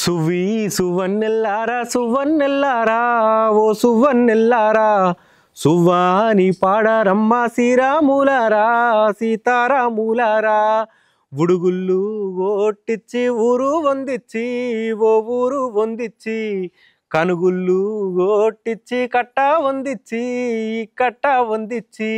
సువి సువన్నెల్లారా సువన్నెల్లారా ఓ సువన్నెల్లారా సువ్వాని పాడారమ్మ శ్రీరాములారా సీతారాములారా బుడుగుళ్ళు ఓట్టిచ్చి ఊరు వందిచ్చి ఓ ఊరు వందిచ్చి కనుగుళ్ళు ఓట్టిచ్చి కట్ట వందిచ్చి కట్ట వందిచ్చి.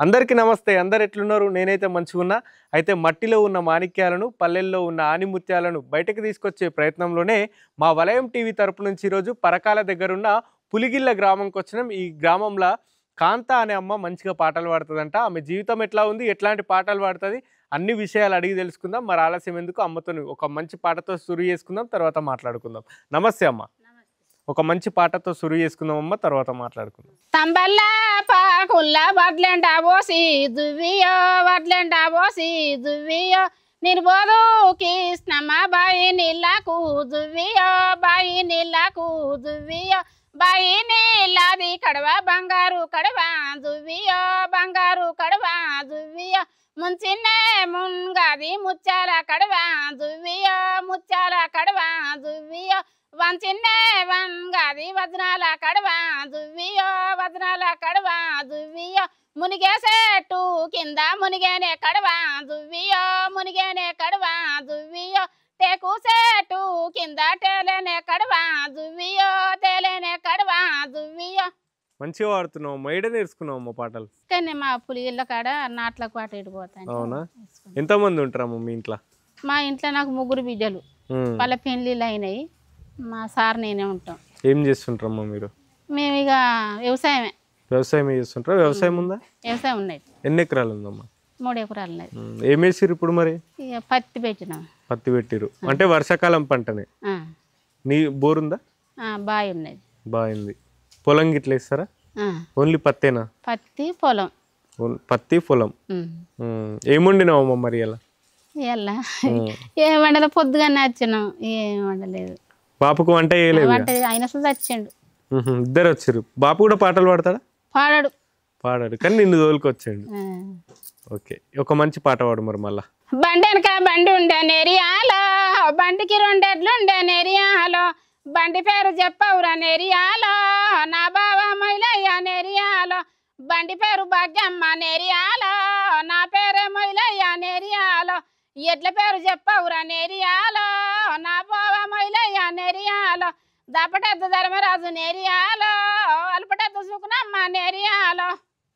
అందరికీ నమస్తే. అందరు ఎట్లున్నారు? నేనైతే మంచిగా ఉన్నా. అయితే మట్టిలో ఉన్న మాణిక్యాలను, పల్లెల్లో ఉన్న ఆనిముత్యాలను బయటకు తీసుకొచ్చే ప్రయత్నంలోనే మా వలయం టీవీ తరపు నుంచి ఈరోజు పరకాల దగ్గరున్న పులిగిళ్ళ గ్రామంకి వచ్చినాం. ఈ గ్రామంలో కాంత అనే అమ్మ మంచిగా పాటలు పాడుతుందంట. ఆమె జీవితం ఎట్లా ఉంది, ఎట్లాంటి పాటలు పాడుతుంది, అన్ని విషయాలు అడిగి తెలుసుకుందాం. మరి ఆలస్యం ఎందుకు, అమ్మతో ఒక మంచి పాటతో సురు చేసుకుందాం, తర్వాత మాట్లాడుకుందాం. నమస్తే అమ్మ. ఒక మంచి పాటతో సురు చేసుకుందాం అమ్మ, తర్వాత మాట్లాడుకుందాం. తంబల్లా పాకుల్లా వడ్లెంట పోసి దువ్వియో వడ్లెంట పోసి దువ్వియో నిర్బోధు కృష్ణమ్మ బాయి నీళ్ళకు దువ్వియో బాయి నీళ్ళకు దువ్వియో బాయి నీళ్ళది కడవ బంగారు కడవ దువ్వియో బంగారు కడవ దువ్వియో ముంచిన్నే మున్గాది ముచ్చాల కడవ దువ్వియో ముచ్చాల కడవ దువ్వియో వంచిన్నే వంగాది వజ్రాల కడవ దువ్వియో వజ్రాల కడవ దువ్వియో మునిగేసేట్టు కింద మునిగేనే కడవ దువ్వియో మునిగేనే కడవ దువ్వియో టేకు సేటు కింద టేలేనే కడవ దువ్వియో తేలేనే కడవ దువ్వియో. మంచిగా పాడుతున్నావు, మైడ నేర్చుకున్నావు అమ్మ పాటలు. కానీ మా పులిగిళ్ళ కాడ నాట్లకు పాట ఇడిపోతాను. అవునా? ఎంతమంది ఉంటారమ్మ మీ ఇంట్లో? మా ఇంట్లో నాకు 3 బిడ్డలు, వాళ్ళ పెళ్ళిళ్ళు అయినాయి. మా సార్ నేనే ఉంటాం. ఏం చేస్తుంటారమ్మా మీరు? మేము ఇక వ్యవసాయమే. వ్యవసాయం చేస్తుంటారా? వ్యవసాయం ఉందా? వ్యవసాయం ఉన్నాయి. ఎన్ని ఎకరాలు ఉందమ్మా? 3 ఎకరాలు ఉన్నాయి. ఏం వేసిర్రు ఇప్పుడు మరి? ఇక పత్తి పెట్టినాం. పత్తి పెట్టిరు అంటే వర్షాకాలం పంటనే. నీ బోరుందా? బావి ఉన్నది. బాగుంది. పొలం గిట్ల వేస్తారా? ఓన్లీ పత్తేనా? పత్తి పొలం. పత్తి పొలం. ఏం వండినావమ్మా మరి అలా? ఇలా ఏం వండలే, పొద్దుగానే వచ్చినాం, ఏం వండలేదు. బాపుకు వంట చేయలేదు? వంట ఆయన అసలు వచ్చిండు. ఇద్దరు వచ్చారు. బాపు కూడా పాటలు పాడతాడా? పాడాడు. పాడాడు కానీ నిన్ను తోలుకొచ్చాడు. ఓకే, ఒక మంచి పాట పాడు మరి మళ్ళా. బండి వెనక బండి ఉండే నెరియాలో, బండికి 2 ఎడ్లు ఉండే నెరియాలో, బండి పేరు చెప్పవురా నెరియాలో, నా బావ మొయిలయ్య నెరియాలో, బండి పేరు భాగ్యమ్మ నెరియాలో, నా పేరే మొయిలయ్య నెరియాలో, ఎడ్ల పేరు చెప్పవురా నెరియాలో, నా బావ మొయిలయ్య నెరియాలో, దపటెద్దు ధర్మరాజు నెరియాలో, అల్పటెద్దు సుకునమ్మ నెరియాలో.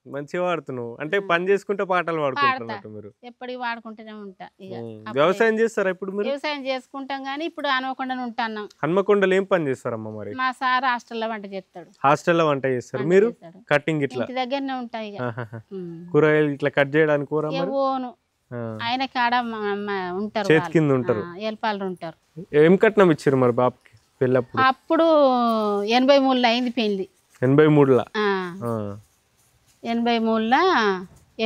మంచిగా వాడుతున్నావు. అంటే పని చేసుకుంటే పాటలు పాడుకుంటున్నట్టు మీరు? ఎప్పటికి వాడుకుంటూనే ఉంటా. ఇక వ్యవసాయం చేస్తారా ఇప్పుడు మీరు? వ్యవసాయం చేసుకుంటాం కానీ ఇప్పుడు హనుమకొండనే ఉంటున్నాం. హన్మకొండలో ఏం పని చేస్తారమ్మా మరి? మా సార్ హాస్టల్లో వంట చేస్తాడు. హాస్టల్లో వంట చేస్తారు, మీరు కటింగ్ ఇట్లా ఇంటి దగ్గరనే ఉంటాయి. కూరగాయలు ఇట్లా కట్ చేయడానికి కూర ఓను ఆయన కాడ ఉంటారు, చేతి కింద ఉంటారు, ఎల్పాలు ఉంటారు. ఏం కట్నం ఇచ్చారు మరి బాబుకి పెళ్ళప్పుడు? అప్పుడు 83లో అయింది పెళ్లి. 83లా? 83లో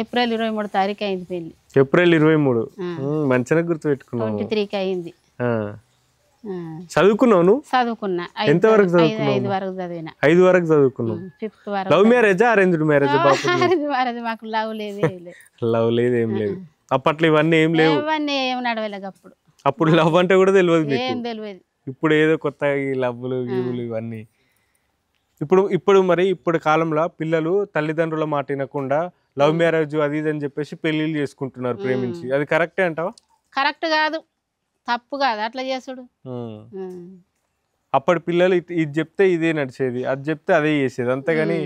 ఏప్రిల్ 23 తారీఖు అయింది పెళ్లి. ఏప్రిల్ 23. మంచిగా గుర్తు పెట్టుకున్నావు. 23కి అయింది. చదువుకున్నావు నువ్వు? చదువుకున్నా. ఎంతవరకు చదువుకున్నావు? 5 వరకు చదివినా. 5 వరకు చదువుకున్నావు. 5th వరకు. లవ్ మ్యారేజా అరేంజ్డ్ మ్యారేజా? మాకు లవ్ లేదు, లవ్ లేదు, ఏం లేదు అప్పట్లో. ఇవన్నీ ఏం లేవు, ఇవన్నీ ఏం నడవలేదు అప్పుడు. అప్పుడు లవ్ అంటే కూడా తెలియదు, ఏం తెలియదు. ఇప్పుడు ఏదో కొత్త ఈ లవ్లు గీవులు ఇవన్నీ. ఇప్పుడు మరి ఇప్పుడు కాలంలో పిల్లలు తల్లిదండ్రుల మాట వినకుండా లవ్ మ్యారేజ్ అది ఇది అని చెప్పేసి పెళ్లిళ్ళు చేసుకుంటున్నారు ప్రేమించి. అది కరెక్టే అంటావా? కరెక్ట్ కాదు, తప్పు కాదు అట్లా చేసుడు. అప్పటి పిల్లలు ఇది చెప్తే ఇదే నడిచేది, అది చెప్తే అదే చేసేది, అంతేగాని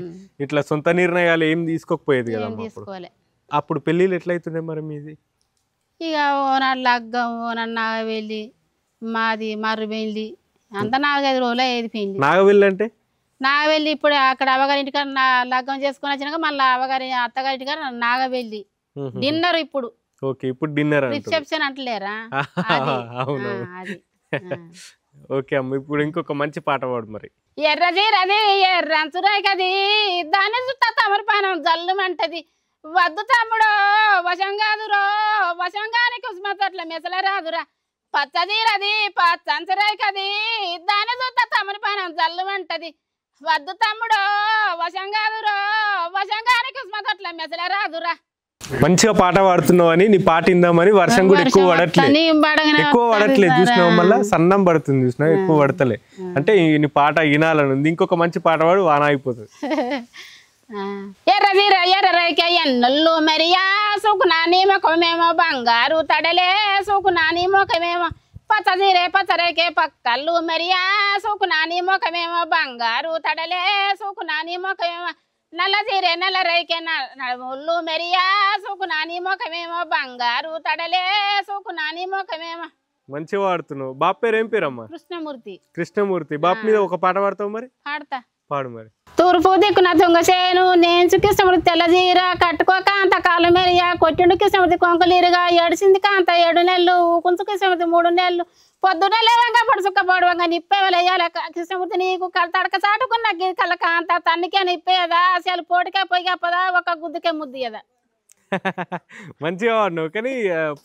ఇట్లా సొంత నిర్ణయాలు ఏం తీసుకోకపోయేది కదా. అప్పుడు పెళ్ళిళ్ళు ఎట్లయితుండే మరి మీది? ఇక ఓనాడు లగ్గం, ఓనాడు నాగవెల్లి, మాది మర్రి పెళ్ళి, అంతా 4-5 రోజులు అయ్యేది పెళ్ళి. నాగవెల్లి అంటే? నాగవెల్లి ఇప్పుడు అక్కడ అవ్వగారింటికాడ లగ్గం చేసుకుని వచ్చినాక మళ్ళీ అత్తగారింటికాడ నాగవెల్లి డిన్నర్. ఇప్పుడు ఇప్పుడు డిన్నర్, రిసెప్షన్ అంటలేరా? అది. ఓకే అమ్మ, ఇప్పుడు ఇంకొక మంచి పాట పాడు మరి. ఎర్రజీరది ఎర్రంచురాయి కది, దాని చుట్టా తమరిపానం జల్లుమంటది, వద్దు తమ్ముడో వశం కాదురో, వశంగాని కుసుమతట్ల మెసల రాదురా, పచ్చదీరది పచ్చంచరాయి కది, దాని చుట్టా తమరిపానం జల్లుమంటది, వద్దు తమ్ముడో వశం కాదురో, వశంగాని కుసుమతట్ల మెసల రాదురా. మంచిగా పాట పాడుతున్నావు అని నీ పాట ఇందామని వర్షం కూడా ఎక్కువ పడట్లేదు చూసినావు, మళ్ళీ సన్నం పడుతుంది చూసినావు, ఎక్కువ పడతలే. అంటే నీ పాట వినాలని ఉంది, ఇంకొక మంచి పాట పాడు వాన అయిపోతుంది. ఎర్రదిర ఎర్రరైక ఎన్నొల్లు మెరియా సుకునాని ముఖమేమో బంగారు తడలే సుకునాని ముఖమేమో పచ్చదిరే పచ్చరైకే పక్కల్లు మెరియా సుకునాని ముఖమేమో బంగారు తడలే సుకునాని ముఖమేమో నల్లదిరే నల్లరైకే నడుముళ్ళు మెరియా సుకునాని ముఖమేమో బంగారు తడలే సుకునాని ముఖమేమో. మంచిగా పాడుతున్నావు. బాప్ పేరు ఏం పేరమ్మా? కృష్ణమూర్తి. కృష్ణమూర్తి. బాప్ మీద ఒక పాట పాడతావు మరి? పాడతా. పాడు మరి. తూర్పు దిక్కున తుంగసేను నేను కృష్ణమూర్తి తెల్లజీర కట్టుకో కాంత కాలు మెరియా కొట్టిండు కృష్ణమూర్తి కొంకలీరుగా ఏడిసింది కాంత 7 నెలలు కుంచు కృష్ణమూర్తి 3 నెలలు పొద్దున లేవంగా పొడుసుక్క పొడవంగా నిప్పేవలయ్యాల కృష్ణమూర్తి నీకు తడక చాటుకున్న కళ్ళ కాంత తన్నికే నిప్పేదా అసలు పోటీకే పోయిపదా ఒక గుద్దుకే ముద్దియదా. మంచిగా వాడినావు కానీ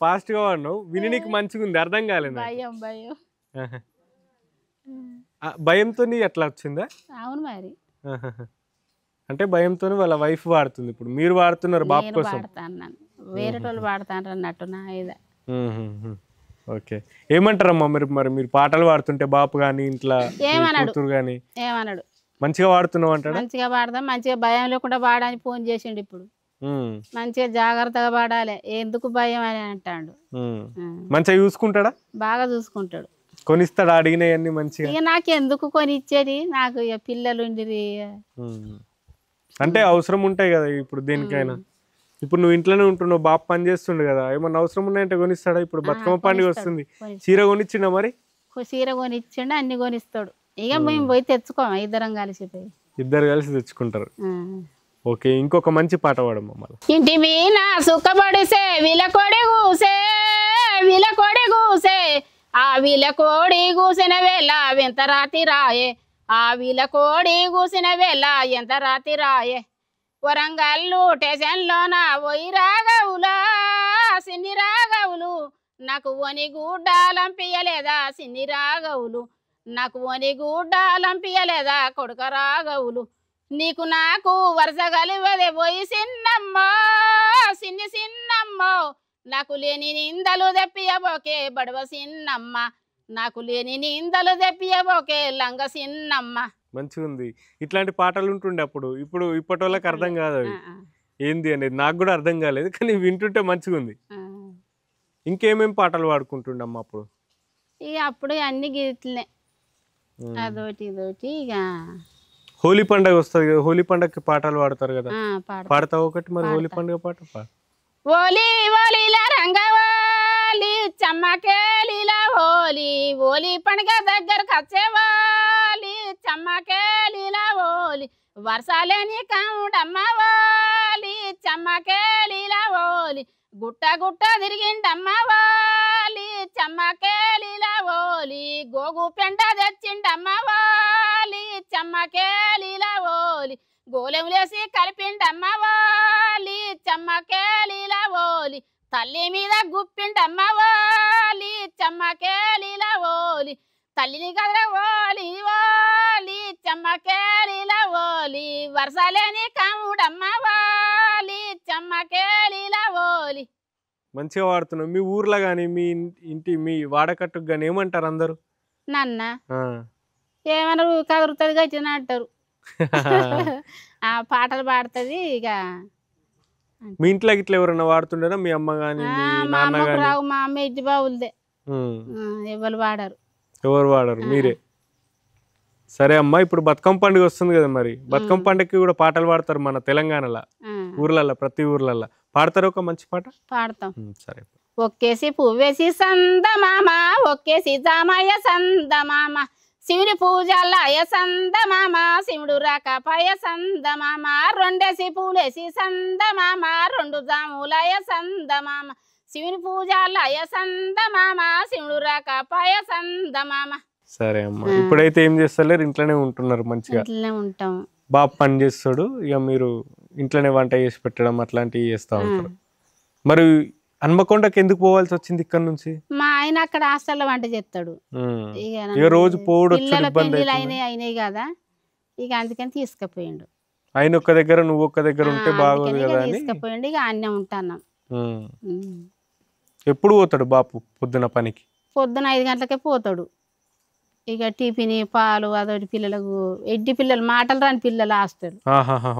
ఫాస్ట్ గా వాడినావు, విననీకి మంచిగా ఉంది, అర్థం కాలేదు. భయం భయం భయంతో ఎట్లా వచ్చిందా? అవును మరి. అంటే భయంతో వాళ్ళ వైఫ్ వాడుతుంది, ఇప్పుడు మీరు వాడుతున్నారు బాబు కోసం. వేరే వాళ్ళు వాడతాను అన్నట్టు నా ఇదే. ఓకే. ఏమంటారమ్మా మరి మీరు పాటలు పాడుతుంటే బాపు గానీ ఇంట్లో కూతురు గానీ ఏమన్నాడు? మంచిగా వాడుతున్నావు అంటాడు. మంచిగా పాడదాం, మంచిగా భయం లేకుండా పాడని ఫోన్ చేసిండు. ఇప్పుడు మంచిగా జాగ్రత్తగా పాడాలి, ఎందుకు భయం అని అంటాడు. మంచిగా చూసుకుంటాడా? బాగా చూసుకుంటాడు. కొనిస్తాడా అడిగినవన్నీ మంచిగా? ఇక నాకు ఎందుకు కొని ఇచ్చేది, నాకు ఇక పిల్లలు ఉండిరి. అంటే అవసరం ఉంటాయి కదా ఇప్పుడు దేనికైనా. ఇప్పుడు నువ్వు ఇంట్లోనే ఉంటున్నావు, బాబు పని చేస్తుండు కదా, ఏమన్నా అవసరం ఉన్నాయంటే కొనిస్తాడా? ఇప్పుడు బతుకమ్మ పండుగ వస్తుంది, చీర కొనిచ్చిండా మరి? చీర కొనిచ్చిండు, అన్ని కొనిస్తాడు. ఇక మేము పోయి తెచ్చుకోము, ఇద్దరం కలిసిపోయి. ఇద్దరు కలిసి తెచ్చుకుంటారు. ఓకే. ఇంకొక మంచి పాట పాడమ్మా మళ్ళీ. ఇంటి మీద సుఖపడిసే విలకొడి కూసే విలకొడి కూసే ఆ విలకోడి కూసిన వేళ ఎంత రాతి రాయే ఆ విలకోడి కూసిన వేళ ఎంత రాతి రాయే వరంగల్లు స్టేషన్లోన పోయి రాగవులా సిన్ని రాగవులు నాకు ఒని గుడ్డాలంపియలేదా సిన్ని రాగవులు నాకు ఒని గుడ్డాలంపియలేదా కొడుక రాగవులు నీకు నాకు వరుస కలివదే పోయి సిన్నమ్మో సిన్ని సిన్నమ్మో నాకు లేని నిందలు తెప్పియబోకే బడవ సిన్నమ్మ నాకు లేని నిందలు తెప్పియబోకే లంగ సిన్నమ్మ. మంచిగా ఉంది. ఇట్లాంటి పాటలు ఉంటుండే అప్పుడు, ఇప్పుడు ఇప్పటి వాళ్ళకి అర్థం కాదు అవి ఏంది అనేది. నాకు కూడా అర్థం కాలేదు కానీ వింటుంటే మంచిగా ఉంది. ఇంకేమేం పాటలు పాడుకుంటుండమ్మా అప్పుడు? ఇక అప్పుడు అన్ని గీట్లే అదోటి ఇదోటి. ఇక హోలీ పండుగ వస్తుంది కదా, హోలీ పండుగకి పాటలు పాడతారు కదా, పాడతావు ఒకటి మరి హోలీ పండుగ పాట? ఓలి ఓలిలా రంగవాలి చమ్మకేలిలా ఓలి ఓలి పండుగ దగ్గరకు వచ్చేవాలి చమ్మకేలిలా ఓలి వర్షాలేని కాముడమ్మ వాలి చమ్మకేలిలా ఓలి గుట్ట గుట్ట తిరిగిండమ్మ వాలి చమ్మకేలిలా ఓలి గోగు పెంట తెచ్చిండమ్మ వాలి చమ్మకేలిలా ఓలి గోలెములేసి కలిపిండమ్మ వాలి చమ్మకేలిలా ఓలి తల్లి మీద గుప్పిండమ్మ వాలి చమ్మకేలిలా ఓలి తల్లిని కదర ఓలి ఓలి చమ్మకేలిలా ఓలి వర్షాలేని కాముడమ్మ వాలి చమ్మకేలిలా ఓలి. మంచిగా వాడుతున్నావు. మీ ఊర్లో కానీ మీ ఇంటి మీ వాడకట్టుకు కానీ ఏమంటారు అందరూ? నన్న ఏమన్నారు కదురుతుంది గట్టిన అంటారు. ఆ పాటలు పాడుతుంది. ఇక మీ ఇంట్లో ఇట్లా ఎవరన్నా వాడుతుండేనా? మీ అమ్మ గానీ మా అమ్మకు రావు, మా అమ్మ ఇంటి బావులదే, ఎవరు వాడారు. ఎవరు వాడరు, మీరే. సరే అమ్మా, ఇప్పుడు బతుకమ్మ పండుగ వస్తుంది కదా, మరి బతుకమ్మ పండుగకి కూడా పాటలు పాడతారు మన తెలంగాణలో, ఊర్లలో, ప్రతి ఊర్లలో పాడతారు. ఒక మంచి పాట పాడతాం. సరే. ఒక్కేసి పువ్వేసి సందమామ ఒక్కేసి జామయ్య సందమామ శివుని పూజలయ సందమామ శివుడు రాకపాయ సందమామ రెండేసి పూలేసి సందమామ రెండు జాములయ సందమామ శివుని పూజలయ సందమామ శివుడు రాకపాయ సందమామ. సరే అమ్మా, ఇప్పుడైతే ఏం చేస్తలేరు, ఇంట్లోనే ఉంటున్నారు మంచిగా? ఇంట్లోనే ఉంటాం. బాబు పని చేస్తాడు, ఇక మీరు ఇంట్లోనే వంట చేసి పెట్టడం అట్లాంటివి చేస్తూ ఉంటారు. మరి హన్మకొండకి ఎందుకు పోవాల్సి వచ్చింది ఇక్కడ నుంచి? మా ఆయన అక్కడ హాస్టల్లో వంట చేస్తాడు. ఇక రోజు పోవడం పిల్లల పెళ్లిళ్ళు అయినాయి కదా, ఇక అందుకని తీసుకుపోయిండు. ఆయన ఒక్క దగ్గర నువ్వు ఒక్క దగ్గర ఉంటే బాగోదు కదా అని తీసుకుపోయింది. ఇక అన్నే ఉంటాను. ఎప్పుడు పోతాడు బాపు పొద్దున పనికి? పొద్దున 5 గంటలకే పోతాడు. ఇక టిఫిన్ పాలు అదొకటి పిల్లలకు ఎడ్డి పిల్లలు మాటలు రాని పిల్లలు హాస్టల్.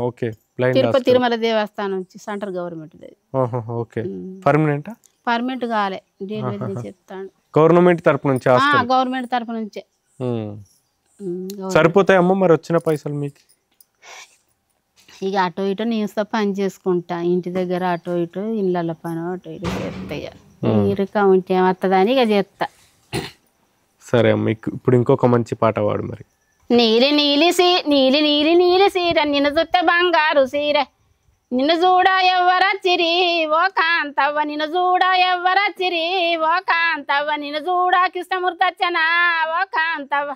ఓకే. తిరుపతి తిరుమల దేవస్థానం నుంచి central government. Okay. Permanent? Permanent కాలే, డెలివరీ చెప్తాను. గవర్నమెంట్ తరపు నుంచి? గవర్నమెంట్ తరపు నుంచే. సరిపోతాయమ్మా మరి వచ్చిన పైసలు మీకు? ఇక అటో ఇటో నేను పని చేసుకుంటా ఇంటి దగ్గర, అటో ఇటో ఇళ్ళ పని అటో ఇటో చేస్తాయి. ఇరుక ఉంటే ఏమవుతుందని ఇక చేస్తా. సరే అమ్మ, ఇప్పుడు ఇంకొక మంచి పాట పాడు మరి. నీలి నీలి నీలి నీలి నీలి సీర నిన్ను చుట్ట బంగారు సీర నిన్ను చూడ ఎవ్వరచ్చిరి ఓ కాంతవ్వ నిన్ను చూడ ఎవ్వరచ్చిరి ఓ కాంతవ్వ నిన్ను చూడ కృష్ణమూర్తచ్చనా ఓ కాంతవ్వ.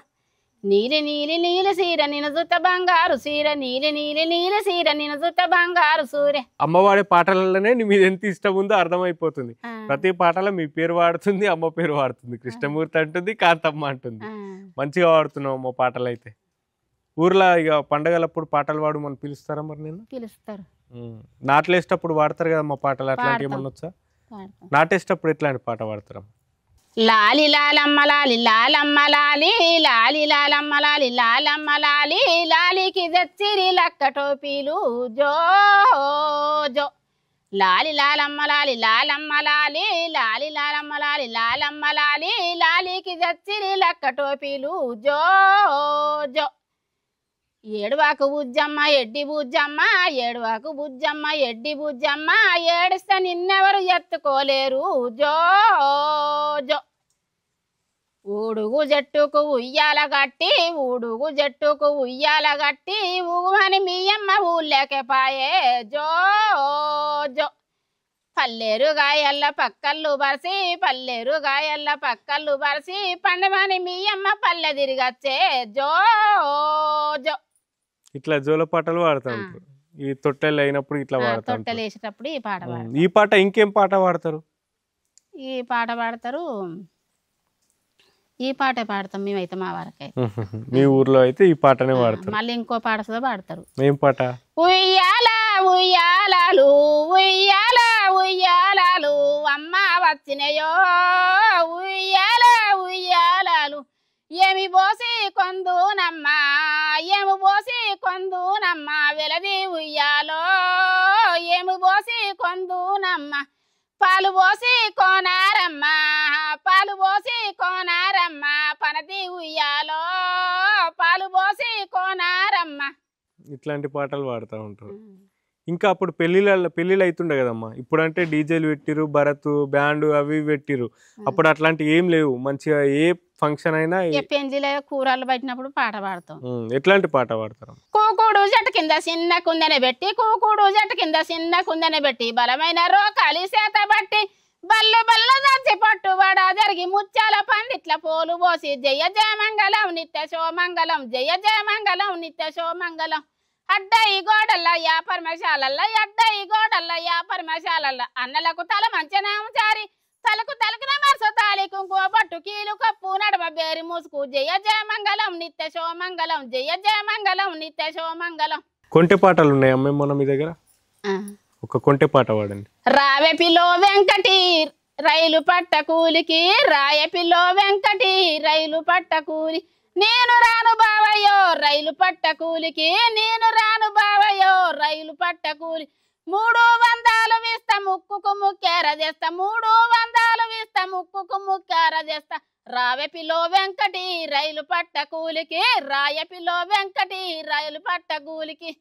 నీలి నీలి నీలి సీర నిన్ను చుట్ట బంగారు సీర నీలి నీలి నీలి సీర నిన్ను చుట్ట బంగారు సూర్య. అమ్మవాడి పాటలలోనే మీద ఎంత ఇష్టం ఉందో అర్థమైపోతుంది. ప్రతి పాటలో మీ పేరు వాడుతుంది, అమ్మ పేరు వాడుతుంది, కృష్ణమూర్తి అంటుంది, కాంతమ్మ అంటుంది. మంచిగా వాడుతున్నావు అమ్మ పాటలు. అయితే ఊర్లో ఇక పండగలప్పుడు పాటలు పాడు మనం పిలుస్తారా మరి? నేను పిలుస్తారు. నాట్లేసేటప్పుడు వాడతారు కదా మా పాటలు, అట్లాంటి ఏమన్నా వచ్చా? నాటేసేటప్పుడు ఎట్లాంటి పాట పాడతారా? లాలి లాలమ్మ లాలి లాలమ్మ లాలి లాలి లాలమ్మ లాలి లాలమ్మ లాలి లాలికి తెచ్చిరి లక్క టోపీలు జో జో. లాలి లాలమ్మ లాలి లాలమ్మ లాలి లాలి లాలమ్మ లాలి లాలమ్మ లాలి లాలికి తెచ్చిరి లక్క టోపీలు జో జో. ఏడువాకు బుజ్జమ్మ ఎడ్డి బుజ్జమ్మ ఏడువాకు బుజ్జమ్మ ఎడ్డి బుజ్జమ్మ ఏడిస్తే నిన్నెవరు ఎత్తుకోలేరు జో జో. ఊడుగు జట్టుకు ఉయ్యాల గట్టి ఊడుగు జట్టుకు ఉయ్యాల గట్టి ఊగమని మీ అమ్మ ఊళ్ళేకే పాయే జో జో. పల్లేరు గాయల్ల పక్కళ్ళు బరిసి పల్లేరు గాయల్ల పక్కళ్ళు బరిసి పండమని మీ అమ్మ పల్లె తిరిగచ్చే జో జో. ఇట్లా జోల పాటలు పాడుతూ ఉంటారు. ఈ తొట్టెలు అయినప్పుడు ఇట్లా పాడతారు. తొట్టెలు వేసేటప్పుడు ఈ పాట పాడతారు. ఈ పాట ఇంకేం పాట పాడతారు? ఈ పాట పాడతారు, ఈ పాటే పాడతాం మేమైతే మా వరకే. మీ ఊర్లో అయితే ఈ పాటనే పాడతారు. మళ్ళీ ఇంకో పాట సుధా పాడతారు. ఏం పాట? ఉయ్యాల ఉయ్యాలాలు ఉయ్యాల ఉయ్యాలాలు అమ్మ వచ్చినయో ఉయ్యాల ఉయ్యాలాలు ఏమి పోసి కొందునమ్మా ఏమి పోసి కొందునమ్మా వెలది ఉయ్యాలో ఏమి పోసి కొందునమ్మా పాలు పోసి కోనారమ్మా పాలు పోసి కోనారమ్మా పనది ఉయ్యాలో పాలు పోసి కోనారమ్మా. ఇట్లాంటి పాటలు పాడుతూ ఉంటారు. ఇంకా అప్పుడు పెళ్ళిళ్ళు అవుతుండే కదమ్మా. ఇప్పుడు అంటే డీజేలు పెట్టిరు, భరత్ బ్యాండ్ అవి పెట్టిరు. అప్పుడు అట్లాంటి ఏం లేవు. మంచిగా ఏ ఫంక్షన్ అయినా పెంజిలో కూరలు పట్టినప్పుడు పాట పాడతాం. ఎట్లాంటి పాట పాడతారు? కూకుడు జట్టు కింద చిన్న కుందెన పెట్టి కూకుడు జట్టు కింద చిన్న కుందెన పెట్టి బలమైన రోకాలి చేత బట్టి బల్లు బల్లు దంచి పట్టుబడ జరిగి ముత్యాల పండిట్ల పోలు పోసి జయ జయమంగళం నిత్య శోమంగళం జయ జయమంగళం నిత్య శోమంగళం. అడ్డాయి గోడల్ల యా పరమశాలల్ల అడ్డాయి గోడల్ల యా పరమశాలల్ల అన్నలకు తల మంచనాము చారి తలకు తలకున మరస తాలి కుంకుమ పట్టు కీలు కప్పు నడమ బేరి మూసుకు జయ జయమంగళం నిత్య శోమంగళం జయ జయమంగళం నిత్య శోమంగళం. కొంటె పాటలు ఉన్నాయి అమ్మే మొన్న మీ దగ్గర? ఒక కొంటె పాట పాడండి. రావే పిల్లో వెంకటి రైలు పట్ట కూలికి రాయ పిల్లో వెంకటి రైలు పట్ట కూలి నేను రాను బావయ్యో రైలు పట్ట కూలికి నేను రాను బావయ్యో రైలు పట్ట కూలి 300 వేస్తా ముక్కుకు ముక్కేర చేస్తా 300 వేస్తా ముక్కుకు ముక్కేర చేస్తా. రావే పిల్లో వెంకటి రైలు పట్ట కూలికి రాయ పిల్లో వెంకటి రైలు పట్ట కూలికి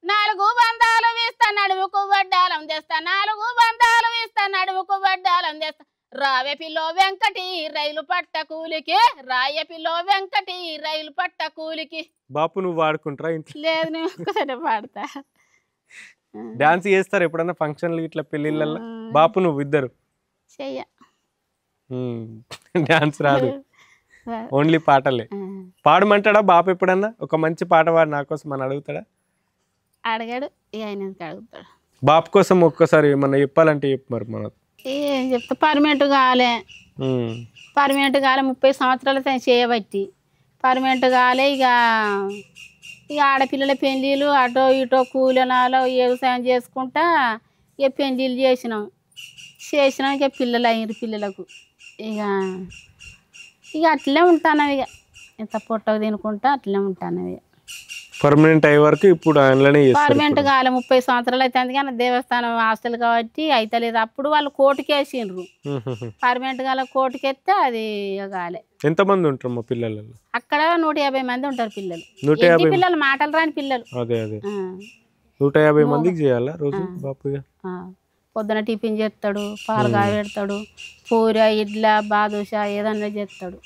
400 వేస్తా నడుముకు వడ్డాలం తెస్తా 400 వేస్తా నడుముకు వడ్డాలం తెస్తా. రావే పిల్లో వెంకటి రైలు పట్ట కూలికి రాయ పిల్లో వెంకటి రైలు పట్ట కూలికి. బాపు నువ్వు వాడుకుంటారా ఇంట్లో? లేదు, నేను ఒక్కసారి పాడతా. డాన్స్ చేస్తారు ఎప్పుడన్నా ఫంక్షన్లు ఇట్లా పెళ్ళిళ్ళల్లో? బాపు నువ్వు ఇద్దరు చెయ్య డాన్స్ రాదు, ఓన్లీ పాటలే. పాడమంటాడా బాపు ఎప్పుడన్నా? ఒక మంచి పాట పాడు నా కోసం అని అడుగుతాడా? అడగాడు, ఆయన అడుగుతాడు. బాపు కోసం ఒక్కసారి ఏమన్నా చెప్పాలంటే చెప్పు మరి. మన ఏం చెప్తా, పర్మనెంట్ కాలే 30 సంవత్సరాలు చేయబట్టి పర్మనెంట్ కాలే. ఇక ఇక ఆడపిల్లల పెళ్ళిళ్ళు అటో ఇటో కూలనాలో వ్యవసాయం చేసుకుంటా ఇక పెళ్ళిళ్ళు చేసినాం ఇక పిల్లలు అయ్యారు పిల్లలకు ఇక ఇక అట్లే ఉంటాను ఇక ఇంత పొట్టకు తినుకుంటా అట్లే ఉంటాను ఇక పర్మనెంట్ అయ్యే వరకు ఇప్పుడు ఆయనలోనే పర్మనెంట్ కాలే 30 సంవత్సరాలు అయితే కానీ దేవస్థానం హాస్టల్ కాబట్టి అయితలేదు అప్పుడు వాళ్ళు కోర్టుకేసిండ్రు పర్మనెంట్ కాల కోర్టుకెత్తే అది కాలే. ఎంతమంది ఉంటారు మా పిల్లలు అక్కడ 150 మంది ఉంటారు పిల్లలు. 150 పిల్లలు మాటలు రాని పిల్లలు. అదే 150 మందికి చేయాలా రోజు బాపుగా? పొద్దున టిఫిన్ చేస్తాడు, పాలు పెడతాడు, పూర ఇడ్ల బాదుషా ఏదన్నా చేస్తాడు.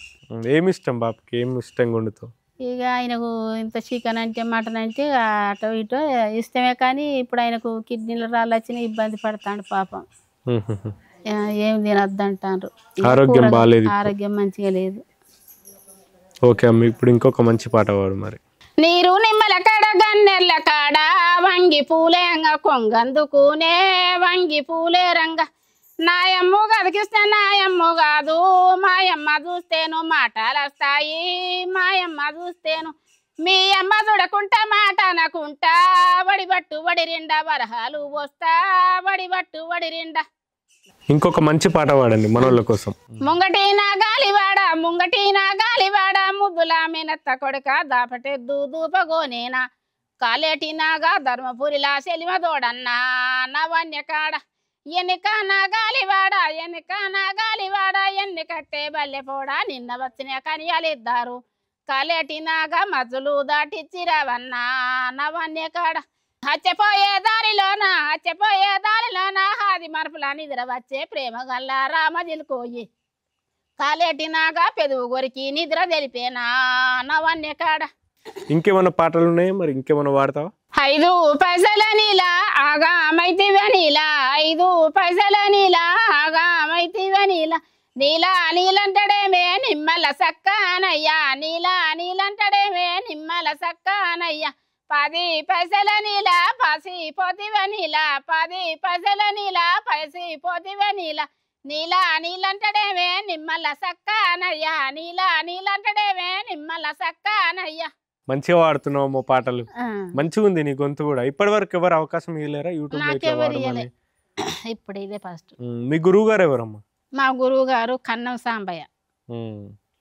ఏమి ఇష్టం బాపుకి? ఏమి ఇష్టంగా వండుతావు? ఇక ఆయనకు ఇంత చికెన్ అంటే మటన్ అంటే అటో ఇటో ఇష్టమే కానీ ఇప్పుడు ఆయనకు కిడ్నీలో రాళ్ళు వచ్చినా ఇబ్బంది పడతాడు పాపం. ఏం తినద్దు అంటారు, ఆరోగ్యం బాగాలేదు, ఆరోగ్యం మంచిగా లేదు. ఓకే అమ్మ, ఇప్పుడు ఇంకొక మంచి పాట పాడు మరి. నీరు నిమ్మల కాడ గన్నెర్ల కాడ వంగి పూలేంగ కొంగందుకునే వంగి పూలే రంగ నాయమ్మ గదికిస్తే నాయమ్మ కాదు మాయమ్మ చూస్తేను మాటలు వస్తాయి మాయమ్మ చూస్తేను మీ అమ్మ చూడకుంటా మాట అనకుంటా వడిబట్టు వడి రిండా వరహాలు పోస్తా వడిబట్టు వడి రిండా. ఇంకొక మంచి పాట పాడండి మనోళ్ళ కోసం. ముంగటి నా గాలివాడ ముద్దుల మేనత్త కొడుక దాపటెద్దు దూపగోనేనా కాలేటి నాగా ధర్మపురిలా సెలిమ దోడన్నా నవన్య కాడ ఎన్నిక నా గాలివాడ ఎన్ని కట్టే బల్లెపోడా నిన్న వచ్చిన కనియాలిద్దారు కాలేటి నాగా మజ్జులు దాటిచ్చిరావన్నా నవన్య కాడ హచ్చపోయే దారిలోన హాది మరపుల నిద్ర వచ్చే ప్రేమ గల్ల రామజిల్కోయి కాలేటి నాగా పెదవు గొరికి నిద్ర తెలిపేనా నవన్య కాడ. ఇంకేమన్నా పాటలు ఉన్నాయా మరి? ఇంకేమన్నా వాడతావా? 5 పైసల నీలా ఆగా మైతివే నీలా 5 పైసల నీలా ఆగా మైతివే నీలా నీలంటడేమే నిమ్మల సక్కనయ్యా నీలంటడేమే నిమ్మల సక్కనయ్యా 10 పైసల నీలా పాసి పోతివే నీలా 10 పైసల నీలా పైసి పోతివే నీలా నీలంటడేమే నిమ్మల సక్కనయ్యా నీలంటడేమే నిమ్మల సక్కనయ్యా. మంచిగా వాడుతున్నావు మా పాటలు, మంచిగా ఉంది నీ గొంతు కూడా. ఇప్పటి వరకు ఎవరు అవకాశం ఇవ్వలేరా యూట్యూబ్ లో? ఇప్పుడు ఇదే ఫస్ట్. మీ గురువు గారు ఎవరమ్మా? మా గురువు గారు కన్నం సాంబయ్య,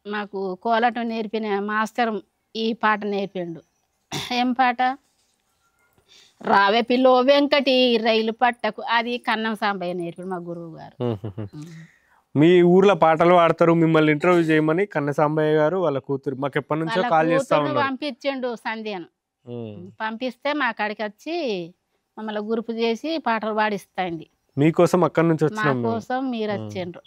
మాకు కోలాటం నేర్పిన మాస్టర్ ఈ పాట నేర్పిండు. ఏం పాట? రావే పిల్లో వెంకటి రైలు పట్టకు, అది కన్నం సాంబయ్య నేర్పిండు మా గురువు గారు. మీ ఊర్లో పాటలు పాడతారు, మిమ్మల్ని ఇంటర్వ్యూ చేయమని కన్న సాంబయ్య గారు వాళ్ళ కూతురు మాకు ఎప్పటి నుంచో కాల్ చేస్తా ఉన్నారు. పంపించిండు సంధ్యను, పంపిస్తే మా కాడికి వచ్చి మమ్మల్ని గ్రూప్ చేసి పాటలు పాడిస్తాండి. మీకోసం అక్కడి నుంచి వచ్చిన కోసం మీరు వచ్చిండ్రు.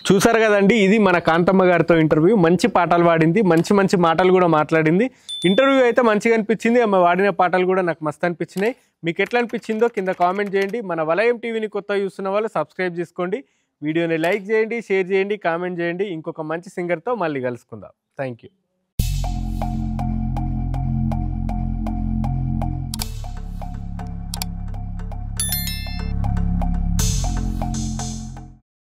చూసారు కదండి, ఇది మన కాంతమ్మ గారితో ఇంటర్వ్యూ. మంచి పాటలు పాడింది, మంచి మాటలు కూడా మాట్లాడింది. ఇంటర్వ్యూ అయితే మంచిగా అనిపించింది. ఆమె వాడిన పాటలు కూడా నాకు మస్తు అనిపించినాయి. మీకు ఎట్లా అనిపించిందో కింద కామెంట్ చేయండి. మన వలయం టీవీని కొత్త చూస్తున్న వాళ్ళు సబ్స్క్రైబ్ చేసుకోండి, వీడియోని లైక్ చేయండి, షేర్ చేయండి, కామెంట్ చేయండి. ఇంకొక మంచి సింగర్తో మళ్ళీ కలుసుకుందాం. Thank you.